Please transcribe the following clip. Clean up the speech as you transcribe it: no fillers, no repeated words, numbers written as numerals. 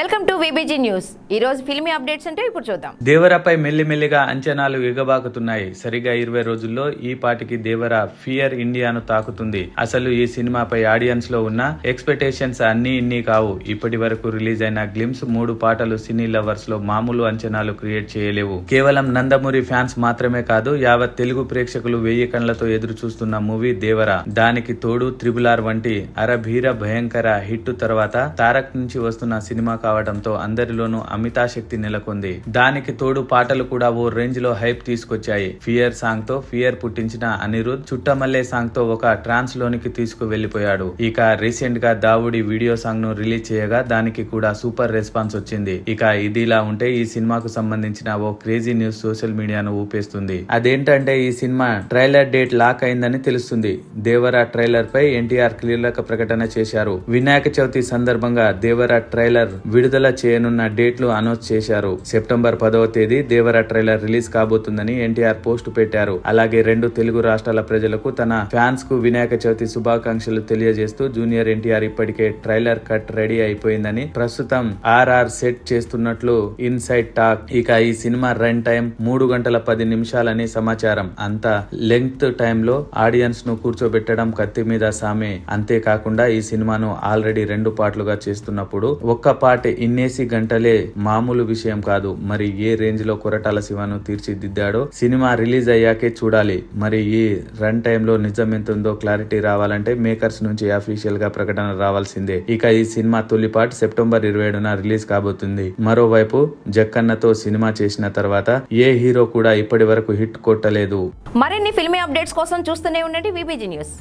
Welcome to VBG news. ఈ రోజు filmy updates అంటే ఇప్పుడు చూద్దాం. దేవరపై మెల్లిమెల్లిగా అంచనాలు ఎగబాకుతున్నాయి. సరిగా 20 రోజుల్లో ఈ పాటికి దేవర ఫియర్ ఇండియాను తాకుతుంది. అసలు ఈ సినిమాపై ఆడియన్స్ లో ఉన్న ఎక్స్పెక్టేషన్స్ అన్ని ఇన్ని కావు. ఇప్పటి వరకు రిలీజ్ అయిన గ్లిమ్స్ 3 పాటలు సినీ లవర్స్ లో మామూలు అంచనాలు క్రియేట్ చేయలేవు. కేవలం నందమూరి ఫ్యాన్స్ మాత్రమే కాదు, యావత్ తెలుగు ప్రేక్షకులు 1000 కళ్లతో ఎదురు చూస్తున్న మూవీ దేవర. దానికి తోడు RRR వంటి అరభీర భయంకర హిట్ తర్వాత తారక్ నుంచి వస్తున్న సినిమా కావడంతో అందరిలోనూ అమితాశక్తి నెలకొంది. దానికి తోడు పాటలు కూడా ఓ రేంజ్ లో హైప్ తీసుకొచ్చాయి. ఫియర్ సాంగ్ తో ఫియర్ పుట్టించిన అనిరుద్ చుట్టమల్లే సాంగ్ తో ఒక ట్రాన్స్ లోనికి తీసుకు వెళ్లిపోయాడు. ఇక రీసెంట్ గా దావుడి వీడియో సాంగ్ ను రిలీజ్ చేయగా దానికి కూడా సూపర్ రెస్పాన్స్ వచ్చింది. ఇక ఇదిలా ఉంటే ఈ సినిమాకు సంబంధించిన ఓ క్రేజీ న్యూస్ సోషల్ మీడియాను ఊపేస్తుంది. అదేంటంటే ఈ సినిమా ట్రైలర్ డేట్ లాక్ అయిందని తెలుస్తుంది. దేవర ట్రైలర్ పై ఎన్టీఆర్ కీలక ప్రకటన చేశారు. వినాయక చవితి సందర్భంగా దేవర ట్రైలర్ విడుదల చేయనున్న డేట్లు అనౌన్స్ చేశారు. సెప్టెంబర్ 10వ తేదీ దేవర ట్రైలర్ రిలీజ్ కాబోతుందని ఎన్టీఆర్ పోస్ట్ పెట్టారు. అలాగే 2 తెలుగు రాష్ట్రాల ప్రజలకు తన ఫ్యాన్స్ కు వినాయక చవితి శుభాకాంక్షలు తెలియజేస్తూ జూనియర్ ఎన్టీఆర్ ఇప్పటికే ట్రైలర్ కట్ రెడీ అయిపోయిందని, ప్రస్తుతం ఆర్ఆర్ సెట్ చేస్తున్నట్లు ఇన్సైడ్ టాక్. ఇక ఈ సినిమా రన్ టైం 3 గంటల 10 నిమిషాలని సమాచారం. అంత లెంగ్త్ టైంలో ఆడియన్స్ ను కూర్చోబెట్టడం కత్తి మీద సామే. అంతేకాకుండా ఈ సినిమాను ఆల్రెడీ 2 పార్ట్లుగా చేస్తున్నప్పుడు ఒక్క పార్ట్ ఇన్నేసి గంటలే మామూలు విషయం కాదు. మరి ఏ రేంజ్ లో కొరటాల శివను తీర్చిదిద్దాడో సినిమా రిలీజ్ అయ్యాకే చూడాలి. మరి ఈ రన్ టైమ్ లో నిజం ఎంత ఉందో క్లారిటీ రావాలంటే మేకర్స్ నుంచి అఫీషియల్ గా ప్రకటన రావాల్సిందే. ఇక ఈ సినిమా తొలి పార్ట్ సెప్టెంబర్ 27న రిలీజ్ కాబోతుంది. మరోవైపు జక్కన్నతో సినిమా చేసిన తర్వాత ఏ హీరో కూడా ఇప్పటి వరకు హిట్ కొట్టలేదు. మరిన్ని ఫిల్మీ అప్డేట్స్ కోసం చూస్తూనే ఉండండి విబిజి న్యూస్.